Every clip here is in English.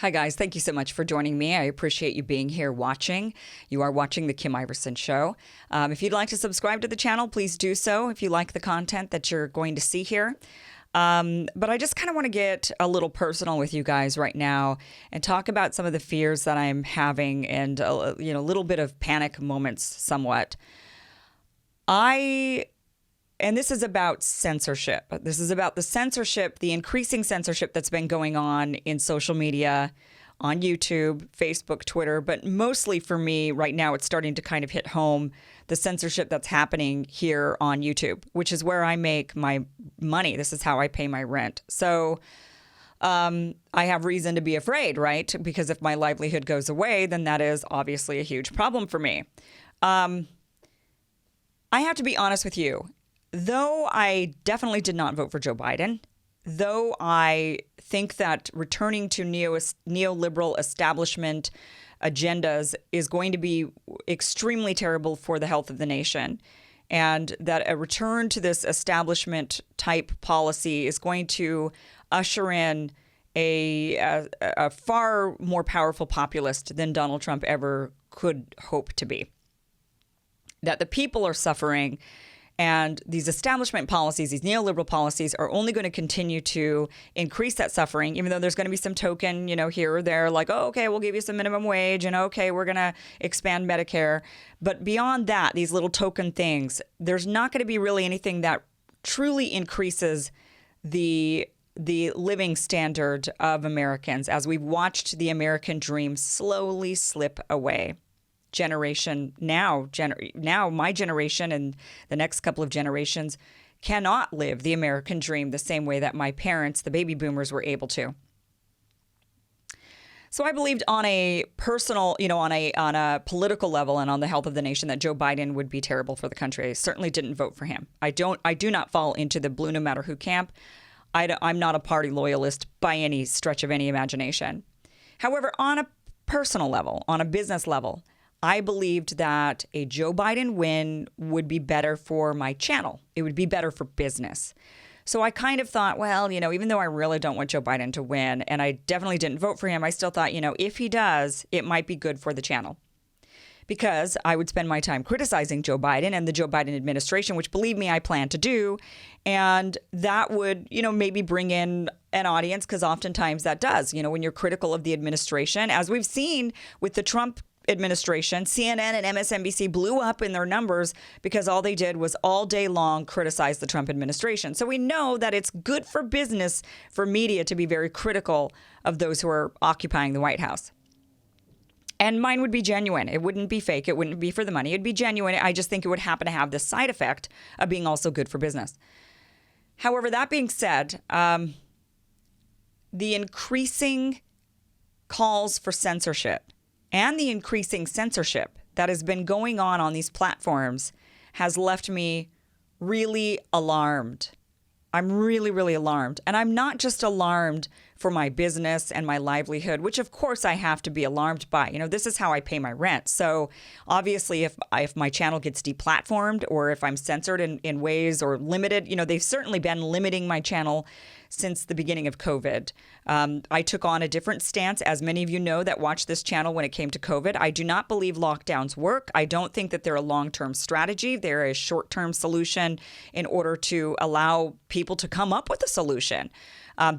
Hi, guys. Thank you so much for joining me. I appreciate you being here watching. You are watching The Kim Iverson Show. If you'd like to subscribe to the channel, please do so if you like the content that you're going to see here. But I just kind of want to get a little personal with you guys right now and talk about some of the fears that I'm having and, a little bit of panic moments somewhat. And this is about censorship. This is about the censorship, the increasing censorship that's been going on in social media, on YouTube, Facebook, Twitter. But mostly for me right now, it's starting to kind of hit home, the censorship that's happening here on YouTube, which is where I make my money. This is how I pay my rent. So I have reason to be afraid, right? Because if my livelihood goes away, then that is obviously a huge problem for me. I have to be honest with you. Though I definitely did not vote for Joe Biden, though I think that returning to neoliberal establishment agendas is going to be extremely terrible for the health of the nation, and that a return to this establishment type policy is going to usher in a far more powerful populist than Donald Trump ever could hope to be. That the people are suffering. And these establishment policies, these neoliberal policies are only going to continue to increase that suffering, even though there's going to be some token, here or there, like, oh, okay, we'll give you some minimum wage and okay, we're going to expand Medicare. But beyond that, these little token things, there's not going to be really anything that truly increases the living standard of Americans as we've watched the American dream slowly slip away. Now my generation and the next couple of generations cannot live the American dream the same way that my parents, the baby boomers, were able to. So I believed on a personal, on a political level and on the health of the nation that Joe Biden would be terrible for the country. I certainly didn't vote for him. I do not fall into the blue no matter who camp. I'm not a party loyalist by any stretch of any imagination. However, on a personal level, on a business level, I believed that a Joe Biden win would be better for my channel. It would be better for business. So I kind of thought, well, even though I really don't want Joe Biden to win, and I definitely didn't vote for him, I still thought, if he does, it might be good for the channel. Because I would spend my time criticizing Joe Biden and the Joe Biden administration, which, believe me, I plan to do. And that would, maybe bring in an audience, because oftentimes that does, when you're critical of the administration, as we've seen with the Trump administration, CNN and MSNBC blew up in their numbers because all they did was all day long criticize the Trump administration. So we know that it's good for business for media to be very critical of those who are occupying the White House. And mine would be genuine. It wouldn't be fake. It wouldn't be for the money. It'd be genuine. I just think it would happen to have this side effect of being also good for business. However, that being said, the increasing calls for censorship and the increasing censorship that has been going on these platforms has left me really alarmed. I'm really, really alarmed. And I'm not just alarmed for my business and my livelihood, which of course I have to be alarmed by. This is how I pay my rent. So obviously if my channel gets deplatformed or if I'm censored in ways or limited, they've certainly been limiting my channel since the beginning of COVID. I took on a different stance, as many of you know that watch this channel, when it came to COVID. I do not believe lockdowns work. I don't think that they're a long-term strategy. They're a short-term solution in order to allow people to come up with a solution.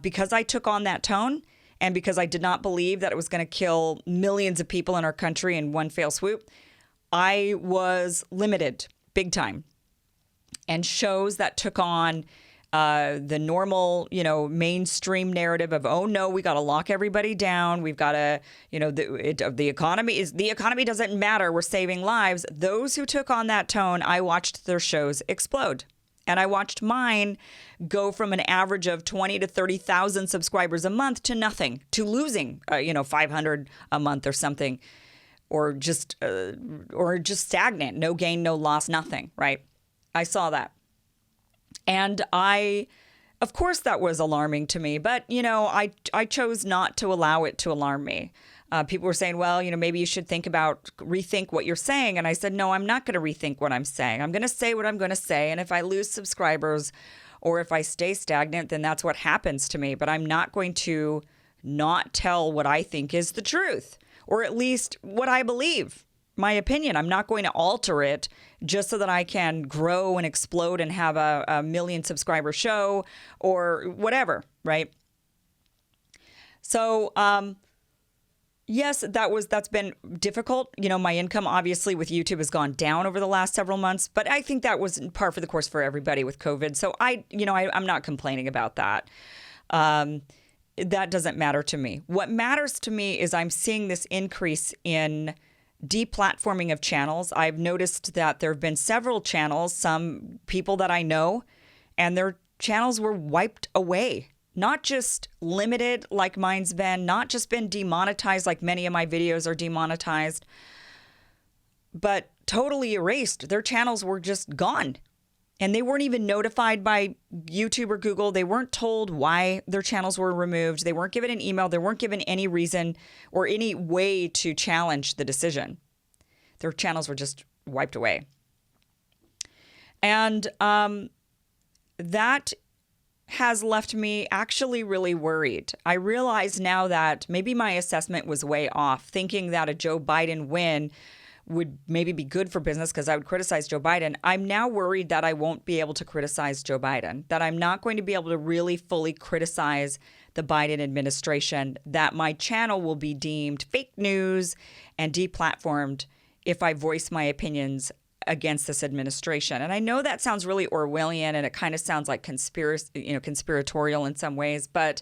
Because I took on that tone and because I did not believe that it was going to kill millions of people in our country in one fell swoop, I was limited big time. And shows that took on the normal, mainstream narrative of, oh no, we got to lock everybody down. We've got to, the economy doesn't matter. We're saving lives. Those who took on that tone, I watched their shows explode. And I watched mine go from an average of 20 to 30,000 subscribers a month to nothing, to losing, 500 a month or something, or just stagnant, no gain, no loss, nothing, right? I saw that. And of course that was alarming to me, but, I chose not to allow it to alarm me. People were saying, well, maybe you should rethink what you're saying. And I said, no, I'm not going to rethink what I'm saying. I'm going to say what I'm going to say. And if I lose subscribers or if I stay stagnant, then that's what happens to me. But I'm not going to not tell what I think is the truth, or at least what I believe, my opinion. I'm not going to alter it just so that I can grow and explode and have a million subscriber show or whatever, right? So, yes, that's been difficult. You know, my income obviously with YouTube has gone down over the last several months, but I think that was par for the course for everybody with COVID. So I'm not complaining about that. That doesn't matter to me. What matters to me is I'm seeing this increase in deplatforming of channels. I've noticed that there have been several channels, some people that I know, and their channels were wiped away. Not just limited like mine's been, not just been demonetized like many of my videos are demonetized, but totally erased. Their channels were just gone. And they weren't even notified by YouTube or Google. They weren't told why their channels were removed. They weren't given an email. They weren't given any reason or any way to challenge the decision. Their channels were just wiped away. And that has left me actually really worried. I realize now that maybe my assessment was way off, thinking that a Joe Biden win would maybe be good for business because I would criticize Joe Biden. I'm now worried that I won't be able to criticize Joe Biden, that I'm not going to be able to really fully criticize the Biden administration, that my channel will be deemed fake news and deplatformed if I voice my opinions against this administration. And I know that sounds really Orwellian and it kind of sounds like conspiratorial in some ways, but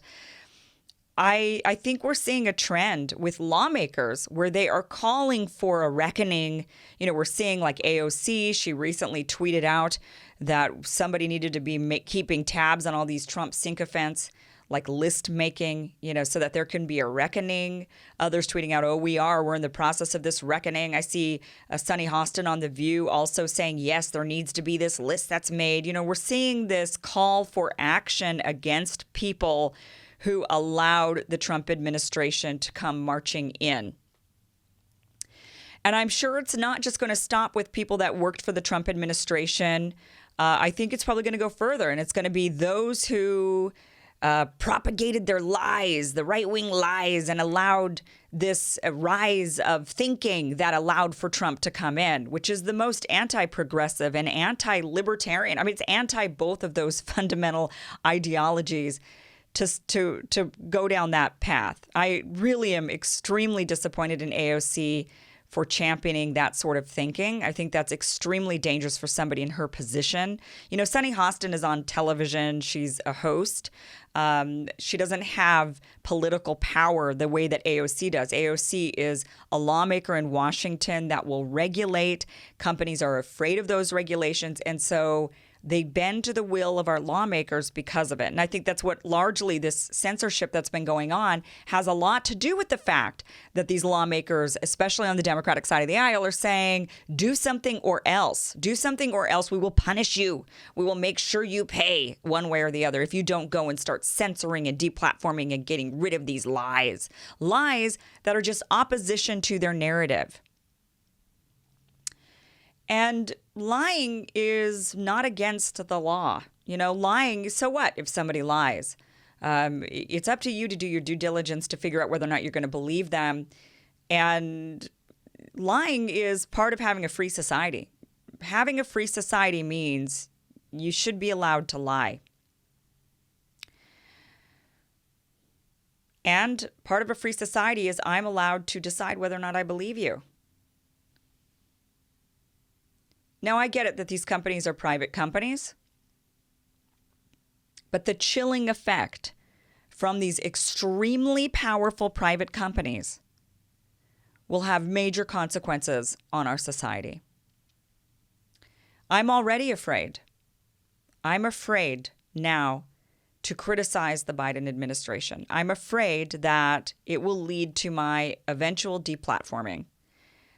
I think we're seeing a trend with lawmakers where they are calling for a reckoning. You know, we're seeing like AOC, she recently tweeted out that somebody needed to be keeping tabs on all these Trump sycophants, like list making, so that there can be a reckoning. Others tweeting out, we're in the process of this reckoning. I see Sunny Hostin on The View also saying, yes, there needs to be this list that's made. We're seeing this call for action against people who allowed the Trump administration to come marching in. And I'm sure it's not just going to stop with people that worked for the Trump administration. I think it's probably going to go further, and it's going to be those who propagated their lies, the right-wing lies, and allowed this rise of thinking that allowed for Trump to come in, which is the most anti-progressive and anti-libertarian. I mean, it's anti both of those fundamental ideologies to go down that path. I really am extremely disappointed in AOC for championing that sort of thinking. I think that's extremely dangerous for somebody in her position. Sunny Hostin is on television. She's a host. She doesn't have political power the way that AOC does. AOC is a lawmaker in Washington that will regulate. Companies are afraid of those regulations. And so they bend to the will of our lawmakers because of it. And I think that's what largely this censorship that's been going on has a lot to do with the fact that these lawmakers, especially on the Democratic side of the aisle, are saying, do something or else. Do something or else we will punish you. We will make sure you pay one way or the other if you don't go and start censoring and deplatforming and getting rid of these lies. Lies that are just opposition to their narrative. And lying is not against the law. Lying, so what if somebody lies? It's up to you to do your due diligence to figure out whether or not you're going to believe them. And lying is part of having a free society. Having a free society means you should be allowed to lie. And part of a free society is I'm allowed to decide whether or not I believe you. Now, I get it that these companies are private companies, but the chilling effect from these extremely powerful private companies will have major consequences on our society. I'm already afraid. I'm afraid now to criticize the Biden administration. I'm afraid that it will lead to my eventual deplatforming,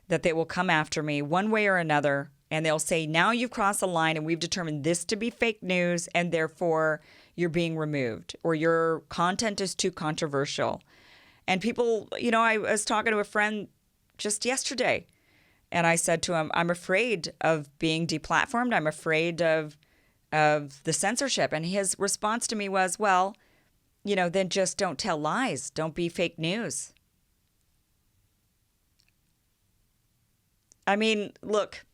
that they will come after me one way or another. And they'll say, now you've crossed a line and we've determined this to be fake news and therefore you're being removed or your content is too controversial. And people, I was talking to a friend just yesterday and I said to him, I'm afraid of being deplatformed. I'm afraid of the censorship. And his response to me was, well, then just don't tell lies. Don't be fake news. I mean, look,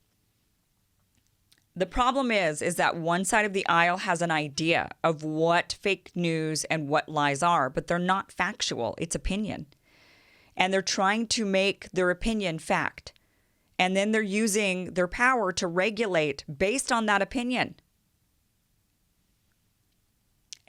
the problem is that one side of the aisle has an idea of what fake news and what lies are, but they're not factual. It's opinion. And they're trying to make their opinion fact. And then they're using their power to regulate based on that opinion.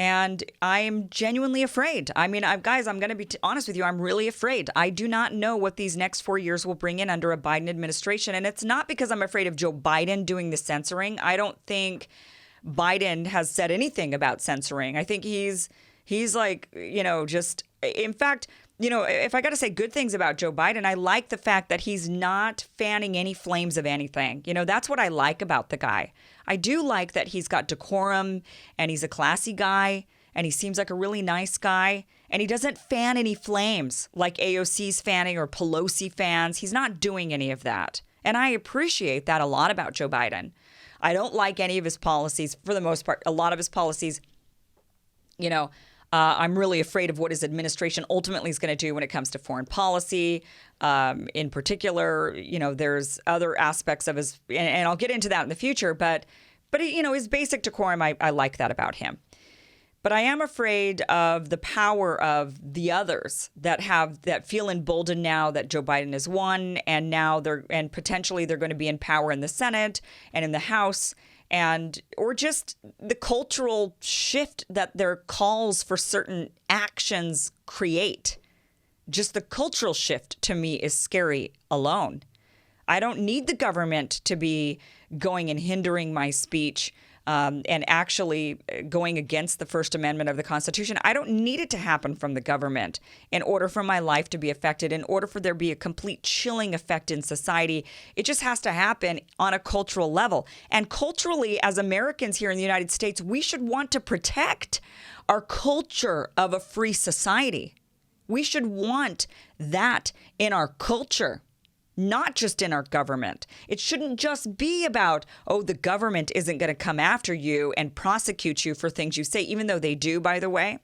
And I'm genuinely afraid. I mean, guys, I'm going to be honest with you. I'm really afraid. I do not know what these next 4 years will bring in under a Biden administration. And it's not because I'm afraid of Joe Biden doing the censoring. I don't think Biden has said anything about censoring. I think he's like, just, in fact, if I got to say good things about Joe Biden, I like the fact that he's not fanning any flames of anything. That's what I like about the guy. I do like that he's got decorum and he's a classy guy and he seems like a really nice guy and he doesn't fan any flames like AOC's fanning or Pelosi fans. He's not doing any of that. And I appreciate that a lot about Joe Biden. I don't like any of his policies for the most part. A lot of his policies, I'm really afraid of what his administration ultimately is going to do when it comes to foreign policy. In particular, there's other aspects of his, and I'll get into that in the future, but his basic decorum, I like that about him. But I am afraid of the power of the others that feel emboldened now that Joe Biden has won, and now potentially they're going to be in power in the Senate and in the House. Or just the cultural shift that their calls for certain actions create. Just the cultural shift to me is scary alone. I don't need the government to be going and hindering my speech and actually going against the First Amendment of the Constitution. I don't need it to happen from the government in order for my life to be affected, in order for there to be a complete chilling effect in society. It just has to happen on a cultural level. And culturally, as Americans here in the United States, we should want to protect our culture of a free society. We should want that in our culture, not just in our government. It shouldn't just be about, the government isn't going to come after you and prosecute you for things you say, even though they do, by the way.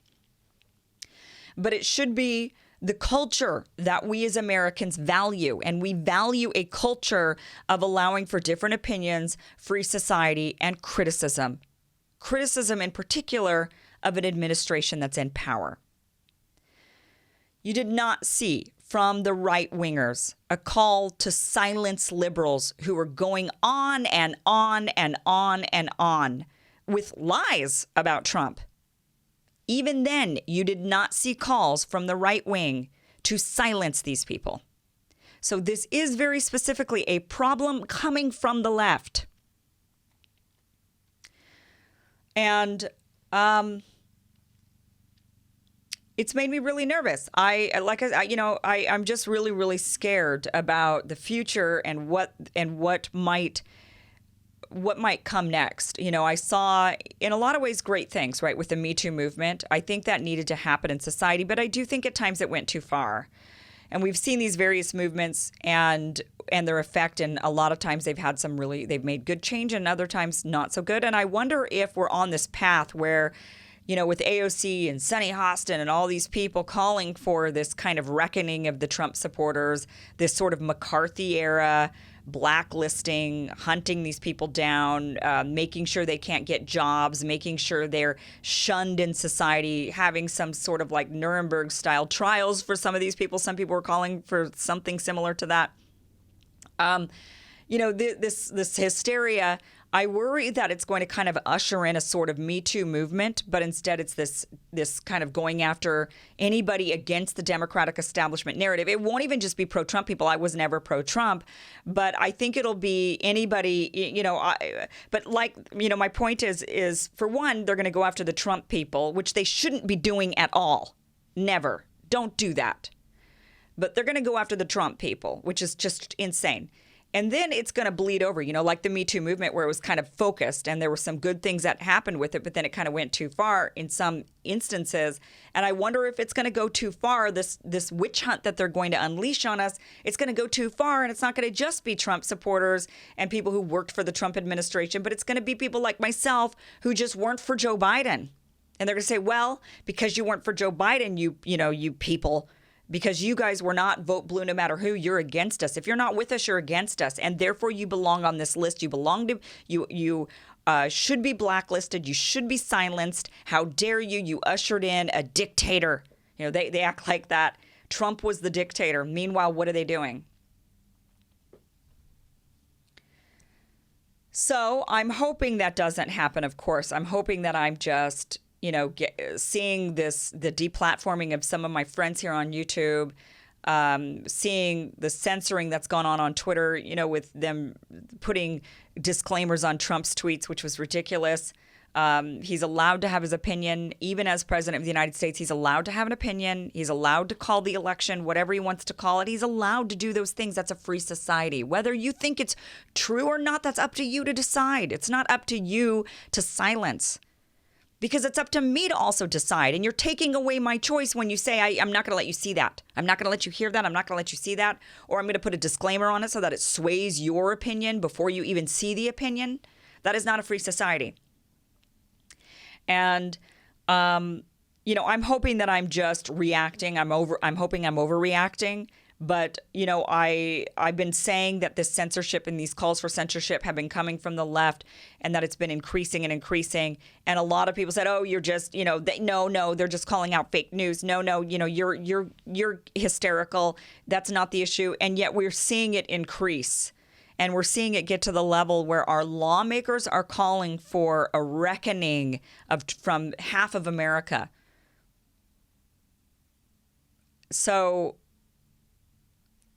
But it should be the culture that we as Americans value. And we value a culture of allowing for different opinions, free society, and criticism. Criticism in particular of an administration that's in power. You did not see from the right-wingers a call to silence liberals who were going on and on and on and on with lies about Trump. Even then, you did not see calls from the right wing to silence these people. So this is very specifically a problem coming from the left. And it's made me really nervous. I'm just really, really scared about the future and what might come next. I saw in a lot of ways great things, right, with the Me Too movement. I think that needed to happen in society, but I do think at times it went too far. And we've seen these various movements and their effect, and a lot of times they've made good change, and other times not so good. And I wonder if we're on this path where, with AOC and Sunny Hostin and all these people calling for this kind of reckoning of the Trump supporters, this sort of McCarthy era blacklisting, hunting these people down, making sure they can't get jobs, making sure they're shunned in society, having some sort of like Nuremberg style trials for some of these people. Some people were calling for something similar to that. This hysteria, I worry that it's going to kind of usher in a sort of Me Too movement, but instead it's this kind of going after anybody against the Democratic establishment narrative. It won't even just be pro-Trump people. I was never pro-Trump, but I think it'll be anybody, my point is for one, they're going to go after the Trump people, which they shouldn't be doing at all. Never. Don't do that. But they're going to go after the Trump people, which is just insane. And then it's going to bleed over, like the Me Too movement, where it was kind of focused and there were some good things that happened with it, but then it kind of went too far in some instances. And I wonder if it's going to go too far, this witch hunt that they're going to unleash on us. It's going to go too far, and it's not going to just be Trump supporters and people who worked for the Trump administration, but it's going to be people like myself who just weren't for Joe Biden. And they're going to say, well, because you weren't for Joe Biden, you people, because you guys were not vote blue no matter who, you're against us. If you're not with us, you're against us. And therefore you belong on this list. You belong to, you should be blacklisted. You should be silenced. How dare you? You ushered in a dictator. They act like that. Trump was the dictator. Meanwhile, what are they doing? So I'm hoping that doesn't happen, of course. I'm hoping that I'm just, seeing the deplatforming of some of my friends here on YouTube, seeing the censoring that's gone on Twitter, with them putting disclaimers on Trump's tweets, which was ridiculous. He's allowed to have his opinion. Even as president of the United States, he's allowed to have an opinion. He's allowed to call the election whatever he wants to call it. He's allowed to do those things. That's a free society. Whether you think it's true or not, that's up to you to decide. It's not up to you to silence, because it's up to me to also decide. And you're taking away my choice when you say, I'm not going to let you see that. I'm not going to let you hear that. I'm not going to let you see that. Or I'm going to put a disclaimer on it so that it sways your opinion before you even see the opinion. That is not a free society. And, I'm hoping that I'm just reacting. I'm hoping I'm overreacting. But, I've been saying that this censorship and these calls for censorship have been coming from the left, and that it's been increasing and increasing. And a lot of people said, oh, you're just, no, they're just calling out fake news. No, you're hysterical. That's not the issue. And yet we're seeing it increase. And we're seeing it get to the level where our lawmakers are calling for a reckoning from half of America. So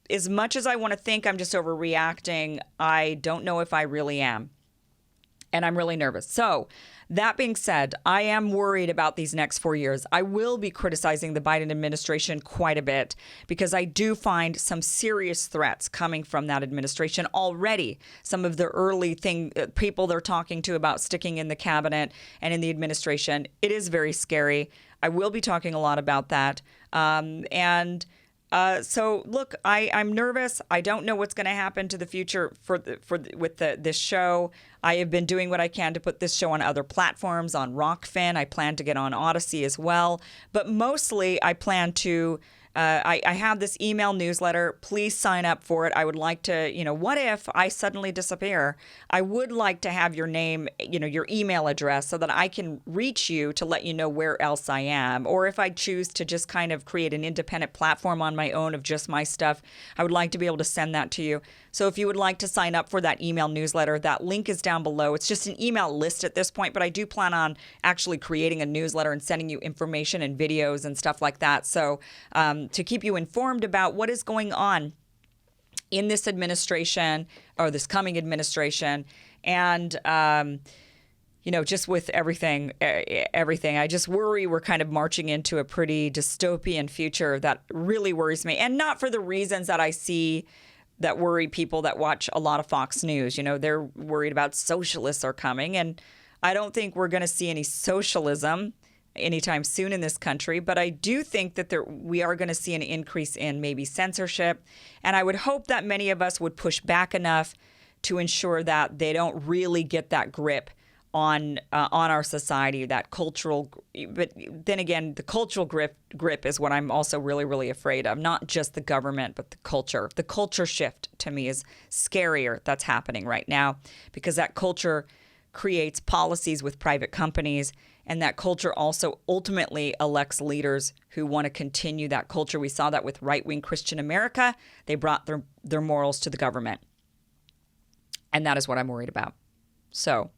as much as I want to think I'm just overreacting, I don't know if I really am. And I'm really nervous. So that being said, I am worried about these next 4 years. I will be criticizing the Biden administration quite a bit, because I do find some serious threats coming from that administration already. Some of the early people they're talking to about sticking in the cabinet and in the administration, it is very scary. I will be talking a lot about that. So look, I'm nervous. I don't know what's going to happen to the future with this show. I have been doing what I can to put this show on other platforms, on Rockfin. I plan to get on Odyssey as well. But mostly I plan to, I have this email newsletter. Please sign up for it. I would like to, what if I suddenly disappear? I would like to have your name, your email address, so that I can reach you to let you know where else I am. Or if I choose to just kind of create an independent platform on my own of just my stuff, I would like to be able to send that to you. So if you would like to sign up for that email newsletter, that link is down below. It's just an email list at this point, but I do plan on actually creating a newsletter and sending you information and videos and stuff like that. So to keep you informed about what is going on in this administration, or this coming administration, and just with everything. I just worry we're kind of marching into a pretty dystopian future that really worries me, and not for the reasons that I see that worry people that watch a lot of Fox News. They're worried about socialists are coming, and I don't think we're going to see any socialism anytime soon in this country. But I do think that we are going to see an increase in maybe censorship, and I would hope that many of us would push back enough to ensure that they don't really get that grip on our society, that cultural. But then again, the cultural grip is what I'm also really, really afraid of. Not just the government, but the culture. The culture shift to me is scarier that's happening right now, because that culture creates policies with private companies, and that culture also ultimately elects leaders who want to continue that culture. We saw that with right-wing Christian America. They brought their morals to the government. And that is what I'm worried about. So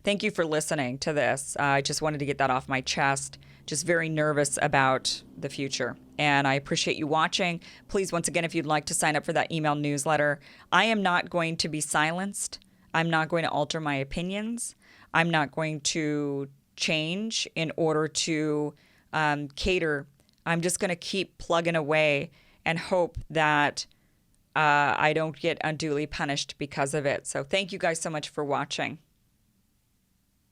thank you for listening to this. I just wanted to get that off my chest. Just very nervous about the future. And I appreciate you watching. Please, once again, if you'd like to sign up for that email newsletter, I am not going to be silenced. I'm not going to alter my opinions. I'm not going to change in order to cater. I'm just going to keep plugging away and hope that I don't get unduly punished because of it. So thank you guys so much for watching.